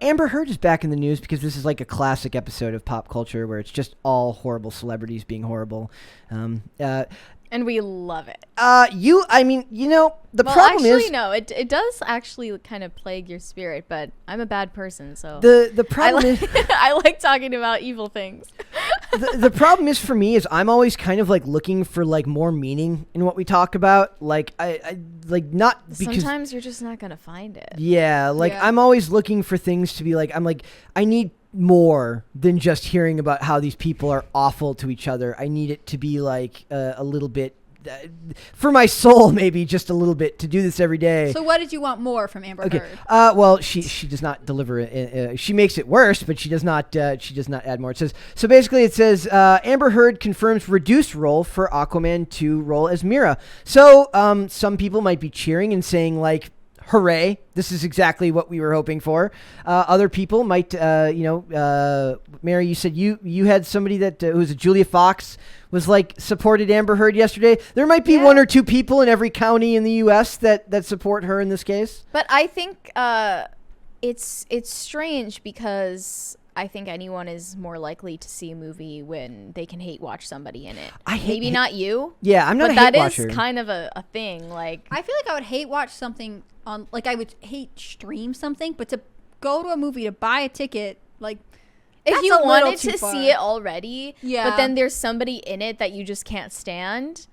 Amber Heard is back in the news because this is like a classic episode of pop culture where it's just all horrible celebrities being horrible. And we love it. The problem is... no, it does actually kind of plague your spirit, but I'm a bad person, so... The problem is... I like talking about evil things. the problem is for me is I'm always kind of like looking for like more meaning in what we talk about. Like I like not because... Sometimes you're just not going to find it. Yeah, I'm always looking for things to be like, I need more than just hearing about how these people are awful to each other. I need it to be like a little bit for my soul, maybe just a little bit to do this every day. So what did you want more from Amber Heard? Well, she does not deliver it. She makes it worse, but she does not add more. It says Amber Heard confirms reduced role for Aquaman 2 role as Mira. So some people might be cheering and saying like, hooray, this is exactly what we were hoping for. Other people might, Mary, you said you had somebody that who was a Julia Fox was like supported Amber Heard yesterday. There might be one or two people in every county in the U.S. that support her in this case. But I think it's strange because I think anyone is more likely to see a movie when they can hate watch somebody in it. Maybe not you. Yeah, I'm not a hate watcher. That is kind of a thing. Like, I feel like I would hate watch something on, like I would hate stream something, but to go to a movie to buy a ticket, like, if you wanted to see it already, yeah, but then there's somebody in it that you just can't stand,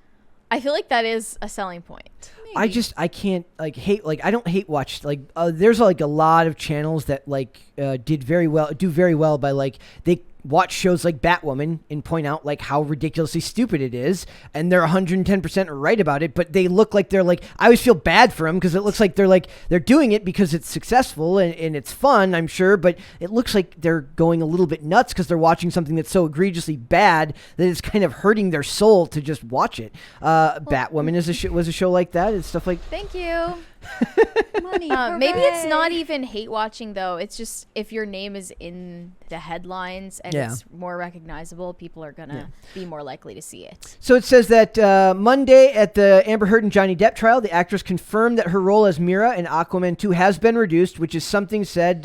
I feel like that is a selling point. Maybe. I can't like hate, like I don't hate watch, like there's like a lot of channels that like do very well by like they watch shows like Batwoman and point out like how ridiculously stupid it is, and they're 110% right about it, but they look like they're like, I always feel bad for them because it looks like they're doing it because it's successful and it's fun, I'm sure, but it looks like they're going a little bit nuts because they're watching something that's so egregiously bad that it's kind of hurting their soul to just watch it. Batwoman was a show like that and stuff like. Thank you. Money, maybe it's not even hate watching though. It's just if your name is in the headlines and it's more recognizable, people are gonna be more likely to see it. So it says that Monday at the Amber Heard and Johnny Depp trial, the actress confirmed that her role as Mira in Aquaman 2 has been reduced, which is something said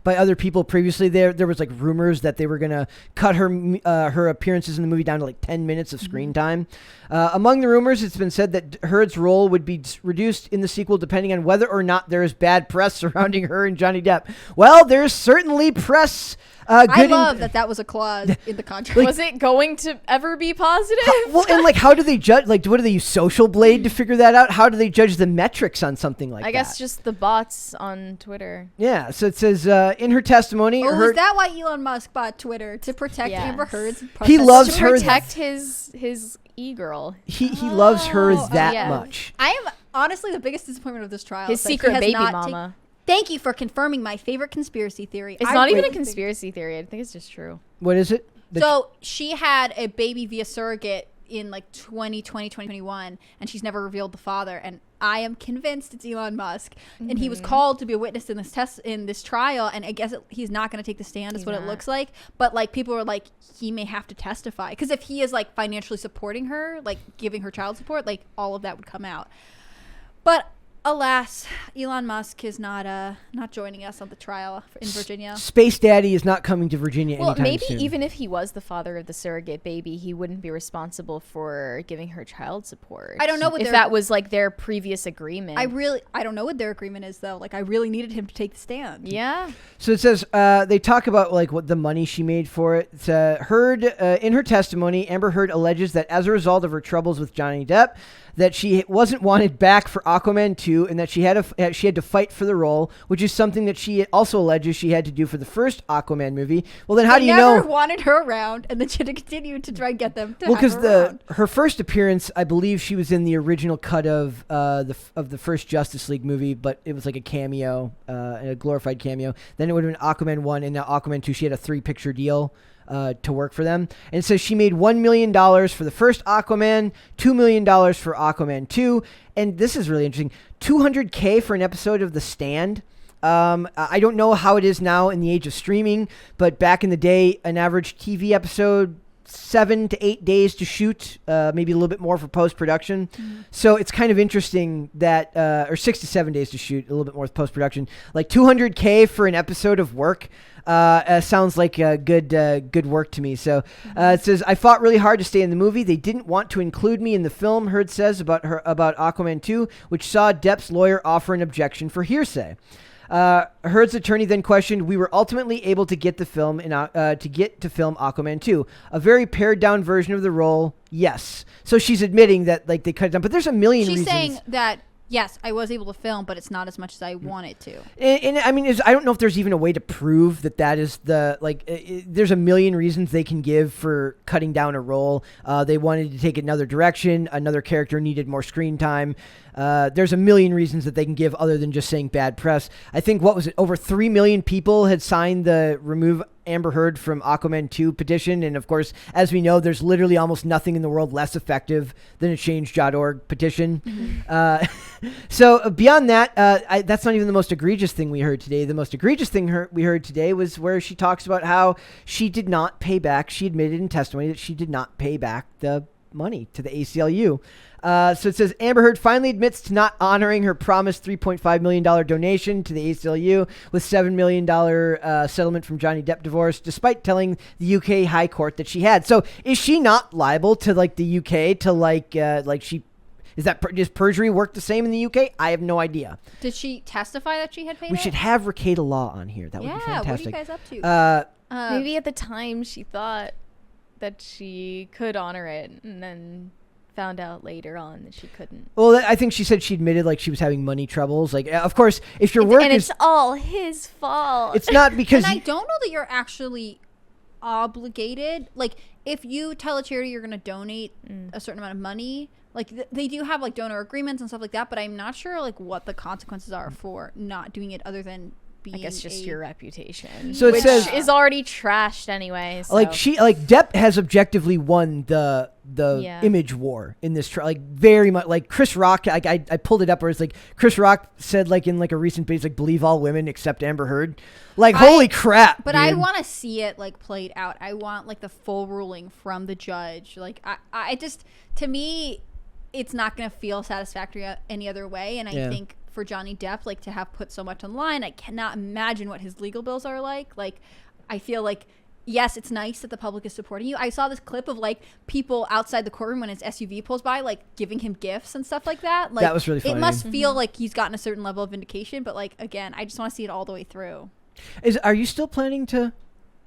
by other people previously. There was like rumors that they were gonna cut her appearances in the movie down to like 10 minutes of screen time. Among the rumors, it's been said that Heard's role would be reduced in the sequel depending on whether or not there is bad press surrounding her and Johnny Depp. Well, there's certainly press. I love that was a clause in the contract. Was it going to ever be positive? And like, how do they judge? Like, what do they use? Social Blade to figure that out? How do they judge the metrics on something like that? I guess just the bots on Twitter. Yeah. So it says in her testimony. Is that why Elon Musk bought Twitter, to protect Amber Heard's? He loves her. To protect his e-girl. He loves her that much. I am honestly the biggest disappointment of this trial. His secret baby mama. Thank you for confirming my favorite conspiracy theory. It's not even a conspiracy theory. I think it's just true. What is it? So she had a baby via surrogate in like 2020, 2021, and she's never revealed the father. And I am convinced it's Elon Musk. And he was called to be a witness in this trial. And I guess he's not going to take the stand. Is what it looks like. But like people are like, he may have to testify because if he is like financially supporting her, like giving her child support, like all of that would come out. But alas, Elon Musk is not joining us on the trial in Virginia. Space Daddy is not coming to Virginia anytime soon. Well, maybe even if he was the father of the surrogate baby, he wouldn't be responsible for giving her child support. I don't know if that was like their previous agreement. I don't know what their agreement is though. Like I really needed him to take the stand. Yeah. So it says they talk about like what the money she made for it. It's, Heard in her testimony, Amber Heard alleges that as a result of her troubles with Johnny Depp, that she wasn't wanted back for Aquaman 2 and that she had to fight for the role, which is something that she also alleges she had to do for the first Aquaman movie. Well, then how do you know? They never wanted her around, and then she had to continue to try and get them to have her around. Her first appearance, I believe she was in the original cut of the first Justice League movie, but it was like a cameo, a glorified cameo. Then it would have been Aquaman 1, and now Aquaman 2, she had a 3-picture deal to work for them. And so she made $1 million for the first Aquaman, $2 million for Aquaman 2, and this is really interesting, $200K for an episode of The Stand. I don't know how it is now in the age of streaming, but back in the day, an average TV episode 7 to 8 days to shoot, maybe a little bit more for post-production. So it's kind of interesting that, or 6 to 7 days to shoot, a little bit more with post-production. Like $200K for an episode of work sounds like good work to me. So it says, I fought really hard to stay in the movie. They didn't want to include me in the film, Heard says about Aquaman 2, which saw Depp's lawyer offer an objection for hearsay. Heard's attorney then questioned, we were ultimately able to get to film Aquaman 2, a very pared down version of the role. Yes. So she's admitting that like they cut it down, but there's a million reasons. She's saying that, yes, I was able to film, but it's not as much as I wanted to. And I mean, I don't know if there's even a way to prove that is the, like, there's a million reasons they can give for cutting down a role. They wanted to take another direction. Another character needed more screen time. There's a million reasons that they can give other than just saying bad press. I think, what was it? Over 3 million people had signed the remove Amber Heard from Aquaman 2 petition. And of course, as we know, there's literally almost nothing in the world less effective than a change.org petition. So beyond that, that's not even the most egregious thing we heard today. The most egregious thing we heard today was where she talks about how she did not pay back. She admitted in testimony that she did not pay back the money to the ACLU. So it says, Amber Heard finally admits to not honoring her promised $3.5 million donation to the ACLU with $7 million settlement from Johnny Depp divorce, despite telling the UK High Court that she had. So is she not liable to like the UK to does perjury work the same in the UK? I have no idea. Did she testify that she had paid We it? should have Ricada Law on here. That would be fantastic. What are you guys up to? Maybe at the time she thought that she could honor it, and then found out later on that she couldn't. Well, I think she said she admitted like she was having money troubles. Like, of course, if your work it's all his fault. It's not because. And I don't know that you're actually obligated. Like, if you tell a charity you're going to donate a certain amount of money, like they do have like donor agreements and stuff like that. But I'm not sure like what the consequences are for not doing it, other than being, I guess, just your reputation. So it which says is already trashed anyway. So. Like Depp has objectively won the image war in this trial. Like very much. Like Chris Rock, I pulled it up where it's like Chris Rock said like in like a recent piece, like believe all women except Amber Heard. Like holy crap. But dude. I want to see it like played out. I want like the full ruling from the judge. Like I just, to me, it's not going to feel satisfactory any other way. And I think for Johnny Depp, like to have put so much online, I cannot imagine what his legal bills are like. Like, I feel like, yes, it's nice that the public is supporting you. I saw this clip of like people outside the courtroom when his SUV pulls by, like giving him gifts and stuff like that. Like, that was really funny. It must feel like he's gotten a certain level of vindication, but like, again, I just want to see it all the way through. Are you still planning to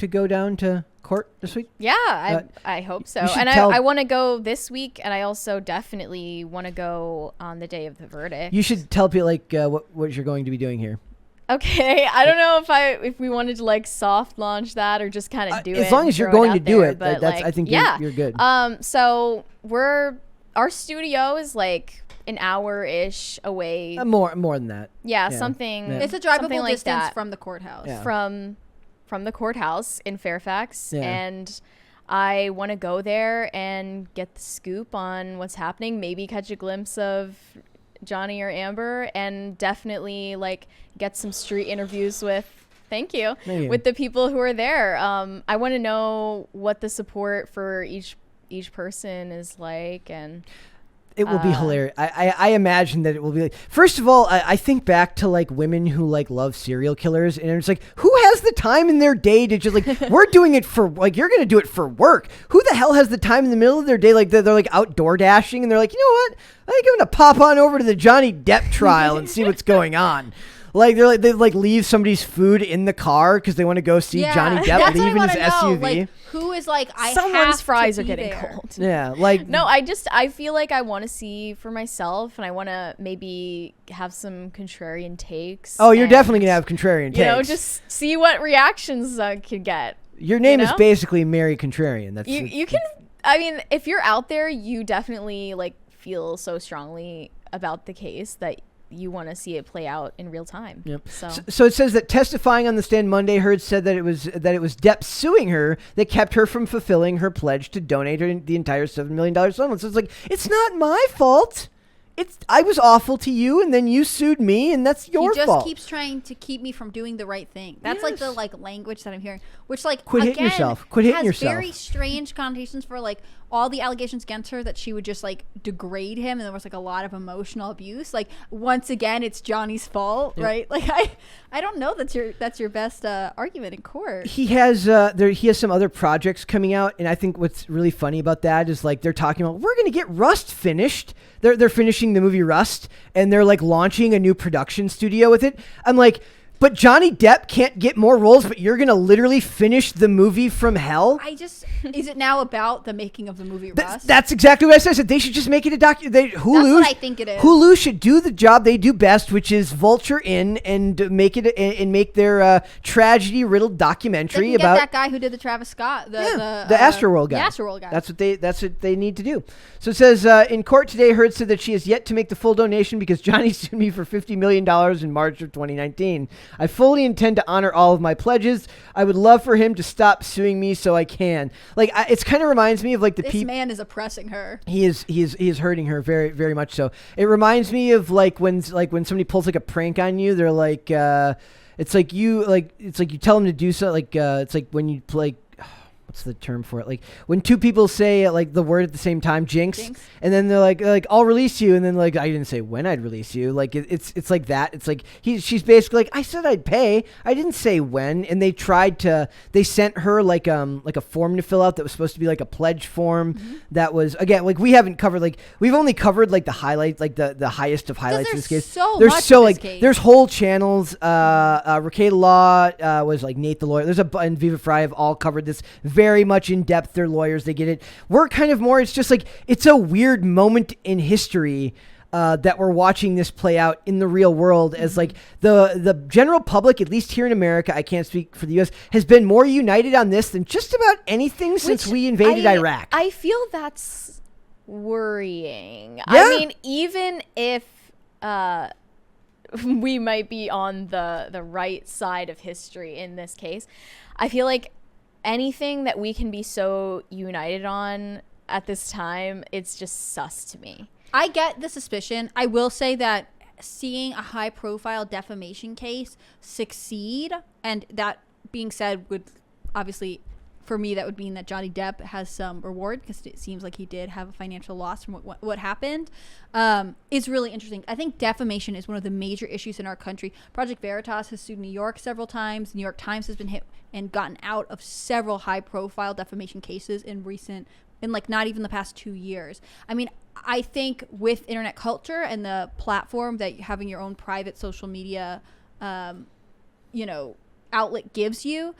go down to court this week? Yeah, I hope so. And I want to go this week, and I also definitely want to go on the day of the verdict. You should tell people like what you're going to be doing here. Okay, I don't know if we wanted to like soft launch that or just kind of do it. As long as you're going to do it, that's like, I think you're good. So our studio is like an hour-ish away. More than that. Yeah, something. Yeah. It's a drivable like distance that. From the courthouse. Yeah. From the courthouse in Fairfax, and I want to go there and get the scoop on what's happening, maybe catch a glimpse of Johnny or Amber, and definitely like get some street interviews with with the people who are there. I want to know what the support for each person is like, and it will be hilarious. I imagine that it will be like, first of all, I think back to like women who like love serial killers, and it's like, who has the time in their day to just like, we're doing it for like, you're going to do it for work. Who the hell has the time in the middle of their day? Like they're like outdoor dashing, and they're like, you know what? I think I'm going to pop on over to the Johnny Depp trial and see what's going on. Like they leave somebody's food in the car because they want to go see Johnny Depp leave in his SUV. Like, who is like, someone's fries are getting cold. Yeah, like no, I feel like I want to see for myself, and I want to maybe have some contrarian takes. Oh, you're definitely gonna have contrarian takes. You know, just see what reactions I could get. Your name is basically Mary Contrarian. That's you can. I mean, if you're out there, you definitely like feel so strongly about the case that you want to see it play out in real time. Yep. So it says that testifying on the stand Monday, Heard said that it was Depp suing her that kept her from fulfilling her pledge to donate her the entire $7 million settlement. So it's like, it's not my fault. I was awful to you, and then you sued me, and that's your fault. He just keeps trying to keep me from doing the right thing. That's like the language that I'm hearing, which quit hitting yourself. Quit hitting yourself. Has very strange connotations for like all the allegations against her that she would just like degrade him, and there was like a lot of emotional abuse. Like once again, it's Johnny's fault, right? Like I don't know that's your best argument in court. He has some other projects coming out, and I think what's really funny about that is like they're talking about we're going to get Rust finished. They're finishing the movie Rust, and they're like launching a new production studio with it. I'm like, but Johnny Depp can't get more roles, but you're gonna literally finish the movie from hell. Is it now about the making of the movie Rust? That's exactly what I said. I said they should just make it a Hulu. That's what I think it is. Hulu should do the job they do best, which is vulture in and make their tragedy riddled documentary they can about get that guy who did the Travis Scott, the Astroworld guy. The Astroworld guy. That's what they need to do. So it says in court today, Heard said that she has yet to make the full donation because Johnny sued me for $50 million in March of 2019. I fully intend to honor all of my pledges. I would love for him to stop suing me so I can. Like, it's kind of reminds me of like this man is oppressing her. He is hurting her very, very much so. It reminds me of like when somebody pulls like a prank on you. They're like, it's like you tell them to do so. Like, it's like when you play. What's the term for it? Like when two people say like the word at the same time, jinx. And then they're like I'll release you, and then like I didn't say when I'd release you. Like it's like that. It's like she's basically like I said I'd pay. I didn't say when. And they sent her like a form to fill out that was supposed to be like a pledge form. Mm-hmm. That was again like we've only covered like the highlights, like the highest of highlights in this case. There's whole channels. Rakeda Law was like Nate the lawyer. And Viva Fry have all covered this very much in depth. They're lawyers. They get it. We're kind of more. It's just like it's a weird moment in history that we're watching this play out in the real world. As like the general public, at least here in America, I can't speak for the U.S., has been more united on this than just about anything since we invaded Iraq. I feel that's worrying. Yeah? I mean, even if we might be on the right side of history in this case, I feel like anything that we can be so united on at this time, it's just sus to me. I get the suspicion. I will say that seeing a high profile defamation case succeed, and that being said would obviously, for me, that would mean that Johnny Depp has some reward because it seems like he did have a financial loss from what happened, is really interesting. I think defamation is one of the major issues in our country. Project Veritas has sued New York several times. New York Times has been hit and gotten out of several high-profile defamation cases in like not even the past 2 years. I mean, I think with internet culture and the platform that having your own private social media, outlet gives you,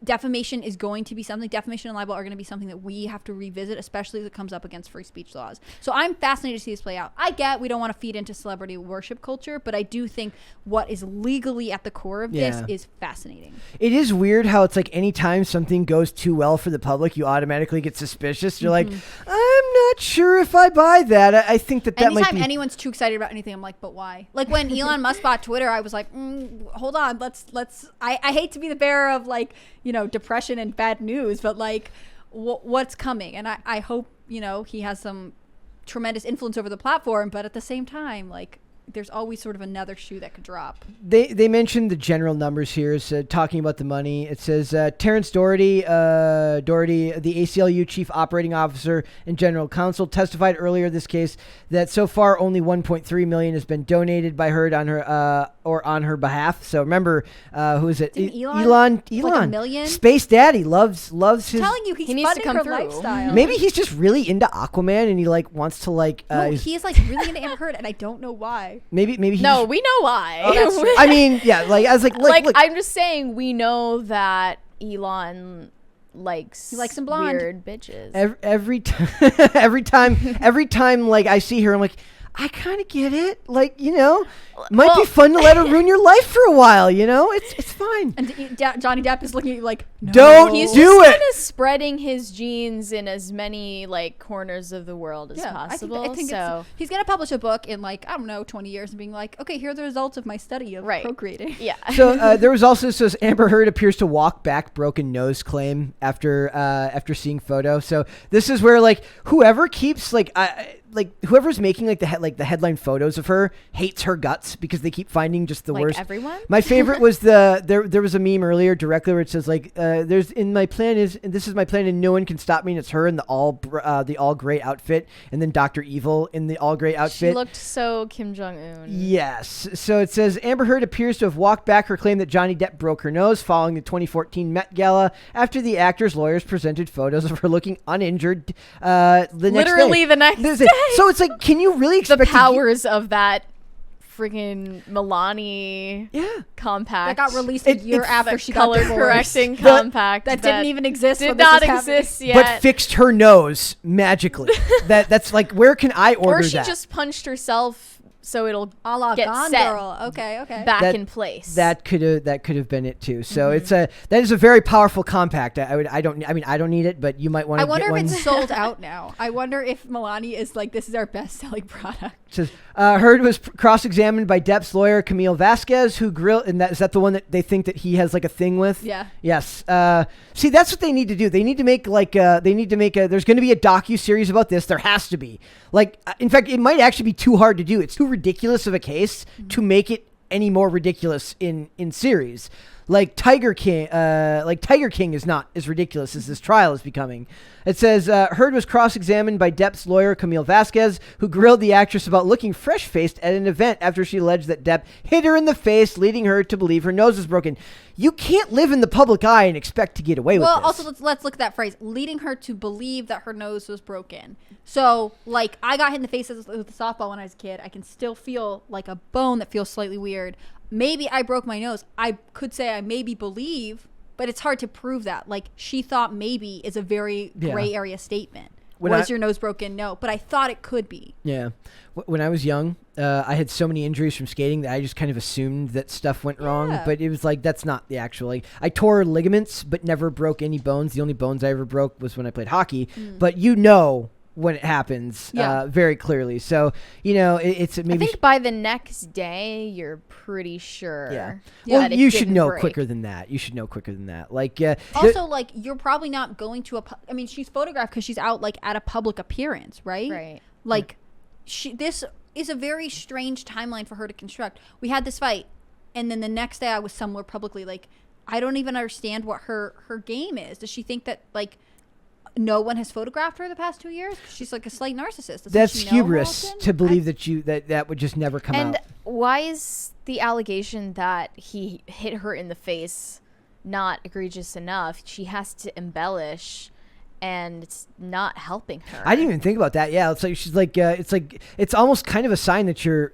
defamation is going to be something. Defamation and libel are going to be something that we have to revisit, especially as it comes up against free speech laws. So I'm fascinated to see this play out. I get we don't want to feed into celebrity worship culture, but I do think what is legally at the core of this is fascinating. It is weird how it's like anytime something goes too well for the public, you automatically get suspicious. You're like, I'm not sure if I buy that. I think that might be... Anytime anyone's too excited about anything, I'm like, but why? Like when Elon Musk bought Twitter, I was like, hold on, let's I hate to be the bearer of like, depression and bad news, but like what's coming? And I hope, he has some tremendous influence over the platform, but at the same time, like there's always sort of another shoe that could drop. They mentioned the general numbers here, so talking about the money. It says Terrence Doherty, the ACLU chief operating officer and general counsel, testified earlier this case that so far only $1.3 million has been donated by her on her behalf. So remember, who is it? Elon. Like $1 million? Space Daddy loves his. I'm telling you, he needs to come through. Lifestyle. Maybe he's just really into Aquaman and he like wants to like. No, he's like really into Amber Heard, and I don't know why. Maybe he no, we know why. Oh, that's true. I mean, yeah, like I was like look. I'm just saying we know that Elon likes some blonde weird bitches. Every time like I see her, I'm like, I kind of get it. Like, might be fun to let her ruin your life for a while, It's fine. And Johnny Depp is looking at you like, no. Don't He's do just it. kind of spreading his genes in as many like corners of the world as possible. I think so. He's going to publish a book in 20 years and being like, okay, here are the results of my study of procreating. Yeah. So there was also Amber Heard appears to walk back broken nose claim after seeing photo. So this is where like whoever keeps like like whoever's making like the headline photos of her hates her guts because they keep finding just the Like worst. everyone? My favorite was there was a meme earlier directly where it says like this is my plan and no one can stop me, and it's her in the all gray outfit, and then Dr. Evil in the all gray outfit. She looked so Kim Jong-un. Yes. So it says Amber Heard appears to have walked back her claim that Johnny Depp broke her nose following the 2014 Met Gala after the actor's lawyers presented photos of her looking uninjured Literally the next day. So it's like, can you really expect The powers of that freaking Milani compact that got released a year after she got color divorced. correcting compact that didn't even exist. Did when not this was happening. exist yet. but fixed her nose magically? that's like, where can I order or she that? just punched herself so it'll A la get Gone set Girl. Okay. back in place. That could have been it too. So that is a very powerful compact. I don't need it, but you might want to. I wonder get if one. it's sold out now. I wonder if Milani is like, this is our best selling product. It says Heard was cross-examined by Depp's lawyer Camille Vasquez, who grilled. And is that the one that they think that he has like a thing with? Yeah. Yes. See, that's what they need to do. They need to make like there's going to be a docu-series about this. There has to be. Like, in fact, it might actually be too hard to do. It's too ridiculous of a case to make it any more ridiculous in series. Like Tiger King is not as ridiculous as this trial is becoming. It says Heard was cross-examined by Depp's lawyer Camille Vasquez, who grilled the actress about looking fresh-faced at an event after she alleged that Depp hit her in the face, leading her to believe her nose was broken. You can't live in the public eye and expect to get away with this. Well, also let's look at that phrase, leading her to believe that her nose was broken. So, like, I got hit in the face with a softball when I was a kid. I can still feel like a bone that feels slightly weird. Maybe I broke my nose. I could say I maybe believe, but it's hard to prove that. Like, she thought maybe is a very gray area statement. Was your nose broken? No, but I thought it could be. Yeah. When I was young, I had so many injuries from skating that I just kind of assumed that stuff went wrong. But it was like, that's not the actual. Like, I tore ligaments, but never broke any bones. The only bones I ever broke was when I played hockey. But when it happens very clearly. So, it's maybe... I think by the next day, you're pretty sure. Yeah. Well, Well, you should know quicker than that. Like, also, like, you're probably not going to I mean, she's photographed because she's out, like, at a public appearance, right? Right. Like, this is a very strange timeline for her to construct. We had this fight, and then the next day I was somewhere publicly. Like, I don't even understand what her game is. Does she think that, like, no one has photographed her the past 2 years? She's like a slight narcissist. That's hubris to believe that would just never come out. And why is the allegation that he hit her in the face not egregious enough? She has to embellish, and it's not helping her. I didn't even think about that. Yeah, it's like she's like it's almost kind of a sign that you're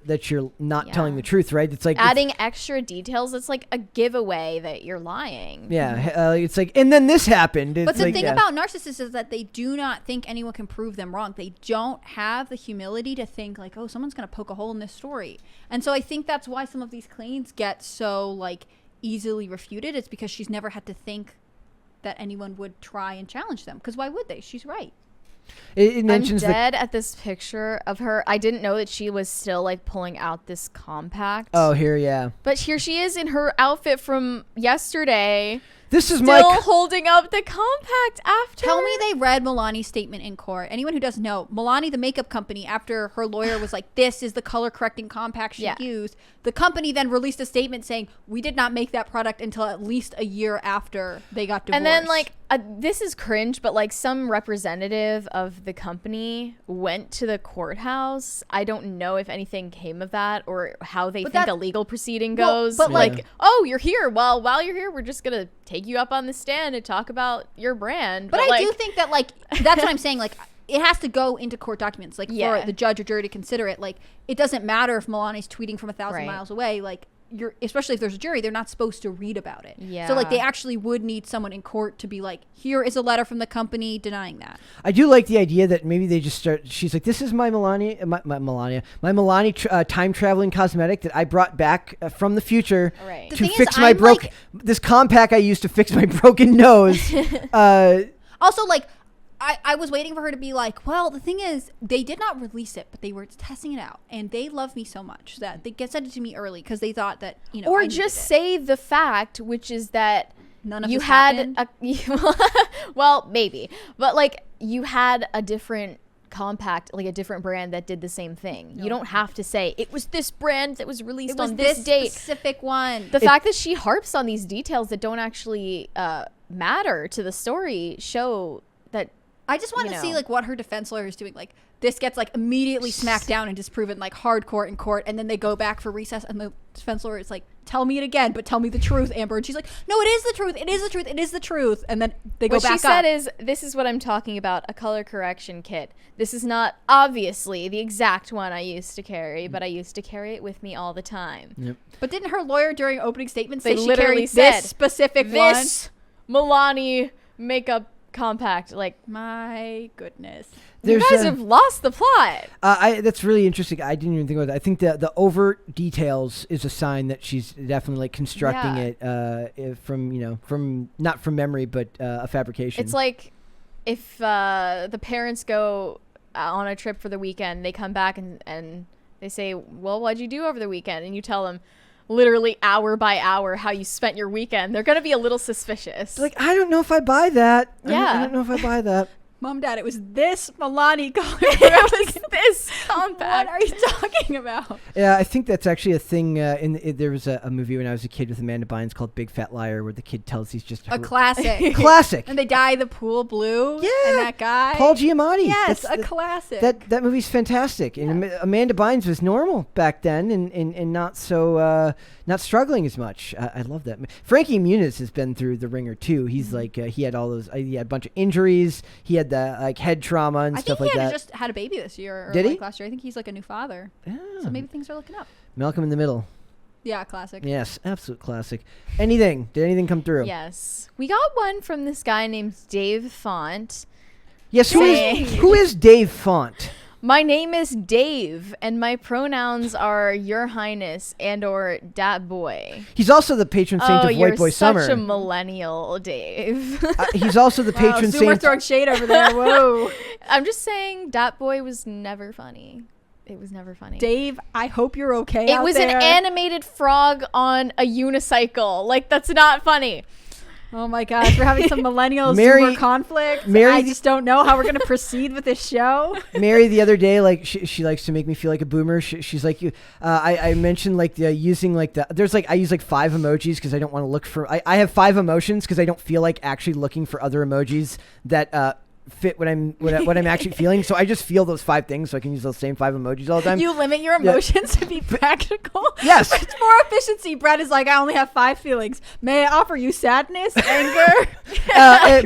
not telling the truth, right? It's like adding extra details. It's like a giveaway that you're lying. Yeah, it's like, and then this happened. But the thing about narcissists is that they do not think anyone can prove them wrong. They don't have the humility to think like, oh, someone's going to poke a hole in this story. And so I think that's why some of these claims get so like easily refuted. It's because she's never had to think that anyone would try and challenge them, because why would they? She's right. It mentions I'm dead at this picture of her. I didn't know that she was still like pulling out this compact. Oh, here, yeah. But here she is in her outfit from yesterday. This is still holding up the compact after. Tell me they read Milani's statement in court. Anyone who doesn't know, Milani, the makeup company, after her lawyer was like, this is the color correcting compact she used, the company then released a statement saying, we did not make that product until at least a year after they got divorced. And then like, this is cringe, but like some representative of the company went to the courthouse. I don't know if anything came of that or how they think a legal proceeding goes. But like, oh, you're here. Well, while you're here, we're just going to take you up on the stand and talk about your brand. But I do think that like, that's what I'm saying. Like, it has to go into court documents, like for the judge or jury to consider it. Like, it doesn't matter if Milani's tweeting from 1,000 miles away. Like, especially if there's a jury, they're not supposed to read about it. Yeah. So like, they actually would need someone in court to be like, here is a letter from the company denying that. I do like the idea that maybe they just start. She's like, this is my Milani time traveling cosmetic that I brought back from the future to fix my this compact I used to fix my broken nose. Also, like, I was waiting for her to be like, well, the thing is, they did not release it, but they were testing it out, and they love me so much that they sent it to me early because they thought that, or just say the fact, which is that none of you had well, maybe, but like you had a different compact, like a different brand that did the same thing. No. You don't have to say it was this brand that was released on this date. specific one. The fact that she harps on these details that don't actually matter to the story show that. I just want to see like what her defense lawyer is doing. Like this gets like immediately smacked down and disproven like hardcore in court, and then they go back for recess, and the defense lawyer is like, "Tell me it again, but tell me the truth, Amber." And she's like, "No, it is the truth. It is the truth. It is the truth." And then they go back up. What she said is, "This is what I'm talking about, a color correction kit. This is not obviously the exact one I used to carry, but I used to carry it with me all the time." Yep. But didn't her lawyer during opening statement They say she literally carried said, this specific This Milani makeup compact. Like, My goodness. you guys have lost the plot. That's really interesting. I didn't even think about that. I think the overt details is a sign that she's definitely like constructing it from not from memory, but a fabrication. It's like if the parents go on a trip for the weekend, they come back and they say, "Well, what'd you do over the weekend?" And you tell them literally hour by hour how you spent your weekend. They're going to be a little suspicious. like, I don't know if I buy that. Yeah. I don't know if I buy that. Mom, Dad, it was this Milani color. It was this compact. What are you talking about? Yeah, I think that's actually a thing. There was a movie when I was a kid with Amanda Bynes called Big Fat Liar, where the kid tells he's just A classic. classic. And they dye the pool blue. Yeah. And that guy. Paul Giamatti. Yes, That's a classic. That movie's fantastic. And Amanda Bynes was normal back then and not so not struggling as much. I love that. Frankie Muniz has been through the ringer too. He's like he had all those. He had a bunch of injuries. He had the like head trauma and stuff like that. I think he had just had a baby this year. Or Did he? like last year. I think he's like a new father. So maybe things are looking up. Malcolm in the Middle. Yeah, classic. Yes, absolute classic. Did anything come through? Yes. We got one from this guy named Dave Font. Yes, who is Dave Font? My name is Dave, and my pronouns are Your Highness and or Dat Boy. He's also the patron saint of White Boy Summer. You're such a millennial, Dave. He's also the patron Zoomer saint. throwing shade over there. Whoa. I'm just saying Dat Boy was never funny. It was never funny. Dave, I hope you're okay. It was there. an animated frog on a unicycle. Like, that's not funny. Oh my gosh, we're having some millennial Mary- Zoomer conflict. Mary- I just don't know how we're going to proceed with this show. Mary the other day, like she likes to make me feel like a boomer. She's like, I mentioned like using like there's like I use like 5 emojis because I don't want to look for. I have 5 emotions because I don't feel like actually looking for other emojis that fit what I'm actually feeling. So I just feel those 5 things so I can use those same 5 emojis all the time. You limit your emotions to be practical. Yes. It's more efficiency. Brett is like, I only have 5 feelings. May I offer you sadness, anger?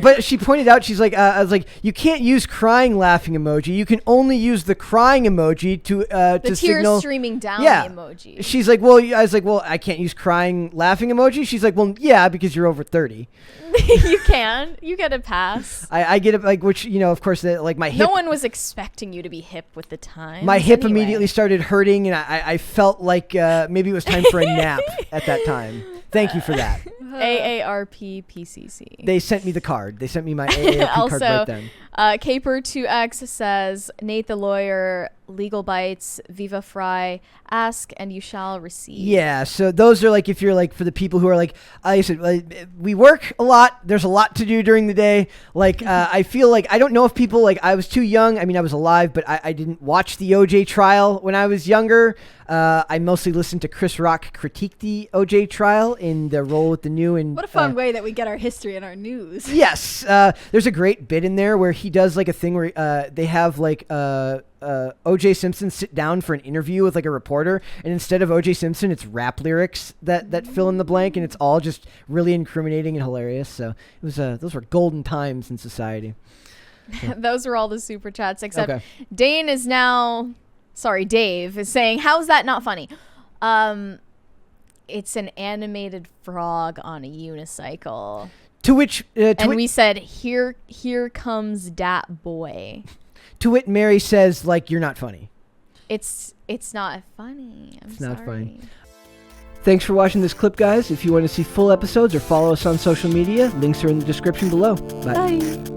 But she pointed out, she's like, I was like, you can't use crying laughing emoji. You can only use the crying emoji to The tears signal streaming down Yeah. emoji. She's like, well, I was like, well, I can't use crying laughing emoji. She's like, well, yeah, because you're over 30. You can. You get a pass. I get it, like, which, of course, like my hip. No one was expecting you to be hip with the times. My hip anyway. immediately started hurting, and I felt like maybe it was time for a nap at that time. Thank you for that. AARP PCC. They sent me the card. They sent me my AARP Also, card right then. Caper2X says, Nate the lawyer, legal bites, Viva Fry, ask and you shall receive. Yeah, so those are like, if you're like, for the people who are like, I said, we work a lot. There's a lot to do during the day. Like, I feel like, I don't know if people, like, I was too young. I mean, I was alive, but I didn't watch the OJ trial when I was younger. I mostly listened to Chris Rock critique the OJ trial in the Roll with the New. And What a fun way that we get our history and our news. Yes. There's a great bit in there where he does like a thing where they have like O.J. Simpson sit down for an interview with like a reporter, and instead of O.J. Simpson, it's rap lyrics that fill in the blank, and it's all just really incriminating and hilarious. So it was those were golden times in society. Those were all the super chats, except Okay. Dave is saying, how's that not funny? It's an animated frog on a unicycle. To which We said, here comes Dat Boy. To which Mary says, like, you're not funny. It's not funny. I'm It's not sorry. funny. Thanks for watching this clip, guys. If you want to see full episodes or follow us on social media, links are in the description below. Bye. Bye.